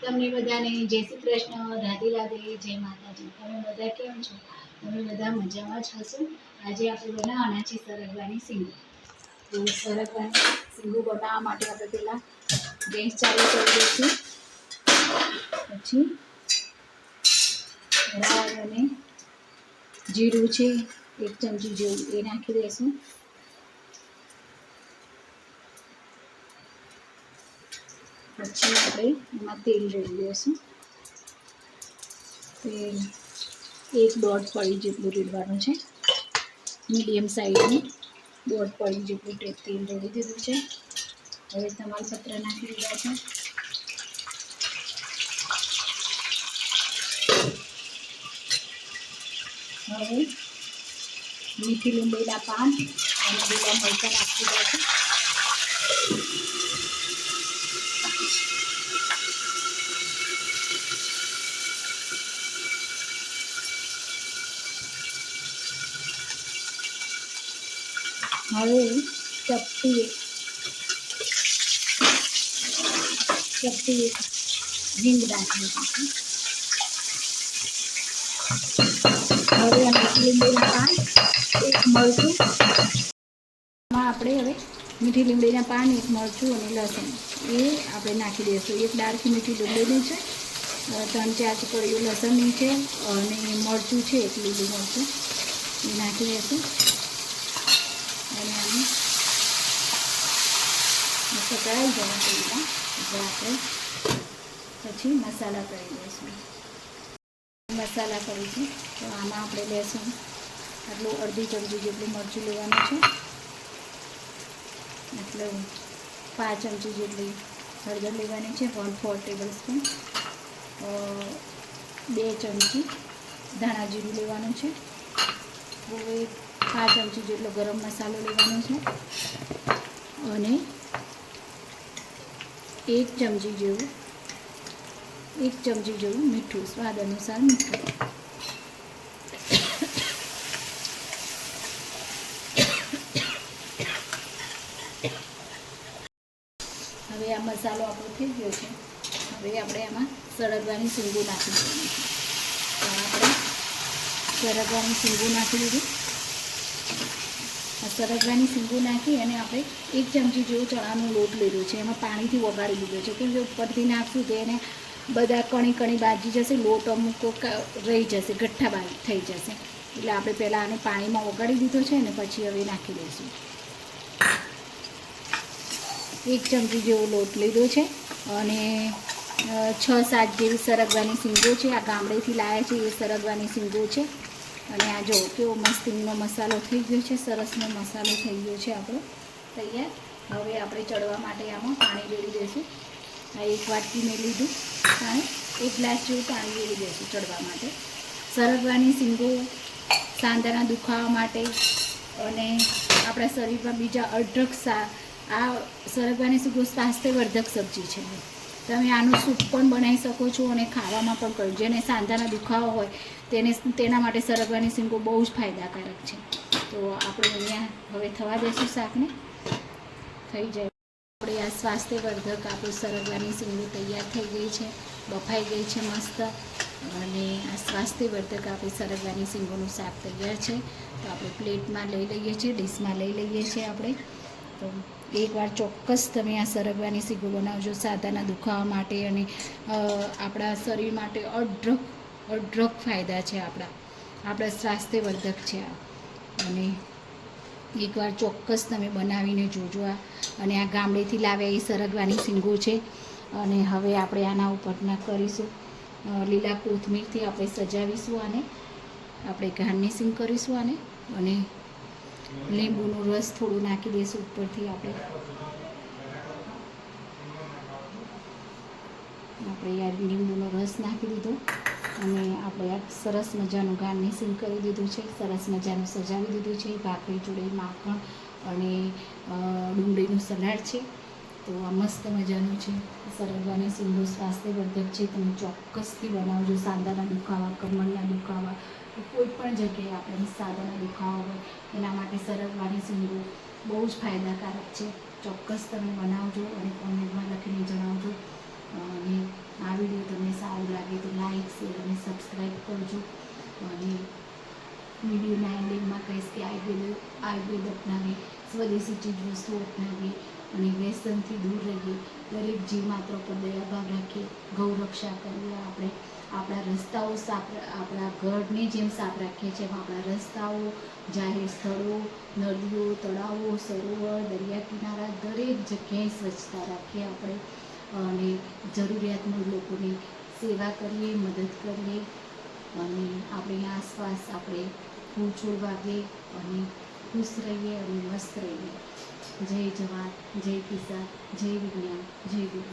તમને બધાને જય શ્રી કૃષ્ણ, રાધે રાધે, જય માતાજી. તમે બધા કેમ છો? તમે બધા મજામાં જ હશો. આજે આપણે બનાવવાના છે સરગવાની સીંગો. તો સરગવાની સીંગો બનાવવા માટે આપણે પહેલાં ગેસ ચાલુ કરી દઈશું. પછી રાઈ અને જીરું છે 1 ચમચી જેવું એ નાખી દઈશું. પછી આપણે એમાં તેલ રેડી દઈશું. તેલ 1-1.5 પડી જેટલું રેડવાનું છે. મીડિયમ સાઈઝનું 1.5 પડી જેટલું તેલ રેડી દીધું છે. હવે તમાલપત્ર નાખી દીધા છે. હવે મીઠી લીંબોળીના પાન અને લીલા મરચાં નાખી દીધા છે. હવે ચપટી હિંગ નાખી દીધી છે. હવે મીઠી લીંબોળીના પાન, 1 મરચું, આપણે હવે મીઠી લીંબોળીના પાન, 1 મરચું અને લસણ એ આપણે નાખી દઈશું. 1 ડાળખી મીઠી લીંબોળી છે, 3-4 કળીઓ લસણની છે અને મરચું છે 1 લીલું મરચું એ નાખી દઈશું. અને આને સકળાઈ જાય તેલમાં એટલે આપણે પછી મસાલા કરી દઈશું. મસાલા કરીશું તો આમાં આપણે લઈશું આટલું અડધી ચમચી જેટલું મરચું લેવાનું છે, એટલે 5 ચમચી જેટલી હળદર લેવાની છે, 1/4 ટેબલ સ્પૂન, 2 ચમચી ધાણા જીરું લેવાનું છે, હવે 5 ચમચી જેટલો ગરમ મસાલો લેવાનો છે અને 1 ચમચી જેવું મીઠું, સ્વાદ અનુસાર મીઠું. હવે આ મસાલો આપણો થઈ ગયો છે. હવે આપણે એમાં સરગવાની સીંગો નાખી દઈશું. તો આપણે સરગવાની સીંગો નાખી દીધી. સરગવાની સીંગો નાખી અને આપણે 1 ચમચી જેવો ચણાનો લોટ લીધો છે. એમાં પાણીથી વગાડી લીધો છે. કેમ કે ઉપરથી નાખશું તો એને બધા કણી બાજી જશે, લોટ અમુક રહી જશે, ગઠ્ઠા થઈ જશે. એટલે આપણે પહેલાં આને પાણીમાં વગાડી દીધો છે ને પછી હવે નાખી દઈશું. 1 ચમચી જેવો લોટ લીધો છે અને 6-7 જેવી સરગવાની સીંગો છે. આ ગામડેથી લાવ્યા છે એ સરગવાની સીંગો છે. અને આ જો કેવો મસ્તીનો મસાલો થઈ ગયો છે, સરસનો મસાલો થઈ ગયો છે આપણો તૈયાર. હવે આપણે ચડવા માટે આમાં પાણી રેડી દઈશું. આ 1 વાટકી મેં લીધું પાણી, 1 ગ્લાસ જેવું પાણી રેડી દઈશું ચડવા માટે. સરગવાની સીંગો સાંધાના દુખાવા માટે અને આપણા શરીરમાં બીજા અઢળક આ સરગવાની સીંગો સ્વાસ્થ્યવર્ધક સબ્જી છે. તમે આનું સૂપ પણ બનાવી શકો છો અને ખાવામાં પણ કરો. જેને સાંધાના દુખાવો હોય તેના માટે સરગવાની સીંગો બહુ જ ફાયદાકારક છે. તો આપણે અહીંયા હવે થવા દઈશું શાકને. થઈ જાય આપણે આ સ્વાસ્થ્યવર્ધક આપણું સરગવાની સીંગો તૈયાર થઈ ગઈ છે, બફાઈ ગઈ છે મસ્ત. અને આ સ્વાસ્થ્યવર્ધક આપણી સરગવાની સીંગોનું શાક તૈયાર છે. તો આપણે પ્લેટમાં લઈ લઈએ છીએ, ડીશમાં લઈ લઈએ છીએ આપણે. તો એકવાર ચોક્કસ તમે આ સરગવાની સીંગો બનાવજો. સાંધાના દુખાવા માટે અને આપણા શરીર માટે અઢળક ફાયદા છે. આપણા સ્વાસ્થ્યવર્ધક છે આ. અને એકવાર ચોક્કસ તમે બનાવીને જોજો આ. અને આ ગામડેથી લાવ્યા એ સરગવાની સીંગો છે. અને હવે આપણે આના ઉપરના કરીશું લીલા કોથમીરથી આપણે સજાવીશું આને. આપણે ગાર્નિશિંગ કરીશું આને અને લીંબુનો રસ થોડું નાખી દઈશું ઉપરથી. આપણે યાર લીંબુનો રસ નાખી દીધો અને આપણે આ સરસ મજાનું ગાર્નિશિંગ કરી દીધું છે, સરસ મજાનું સજાવી દીધું છે. ભાખરી જોડે માખણ અને ડુંગળીનું સલાડ છે. તો આ મસ્ત મજાનું છે. સરગવાની સીંગો સ્વાસ્થ્યવર્ધક છે. તમે ચોક્કસથી બનાવજો. સાંધાના દુખાવા, કમરના દુખાવા, કોઈ પણ જગ્યાએ આપણે સાંધાના દુખાવા હોય એના માટે સરગવાની સીંગો બહુ જ ફાયદાકારક છે. ચોક્કસ તમે બનાવજો અને કોમેન્ટમાં લખીને જણાવજો. અને આ વિડીયો સબસ્ક્રાઈબ કરજો. અને વિડીયોના એન્ડિંગમાં કહીશ કે આયુર્વેદ અપનાવીએ, સ્વદેશી ચીજ વસ્તુઓ અપનાવીએ અને વ્યસનથી દૂર રહીએ. દરેક જીવ માત્ર પર દયાભાવ રાખીએ, ગૌ રક્ષા કરીએ. આપણે આપણા રસ્તાઓ સાફ, આપણા ઘરને જેમ સાફ રાખીએ છીએ એમ આપણા રસ્તાઓ, જાહેર સ્થળો, નદીઓ, તળાવો, સરોવર, દરિયા કિનારા દરેક જગ્યાએ સ્વચ્છતા રાખીએ આપણે. અને જરૂરિયાતમંદ લોકોની સેવા કરીએ, મદદ કરીએ. અને આપણી આસપાસ આપણે ફૂલ છોડ વાવીએ અને ખુશ રહીએ અને મસ્ત રહીએ. જય જવાન, જય કિસાન, જય વિજ્ઞાન, જય વિજ્ઞાન.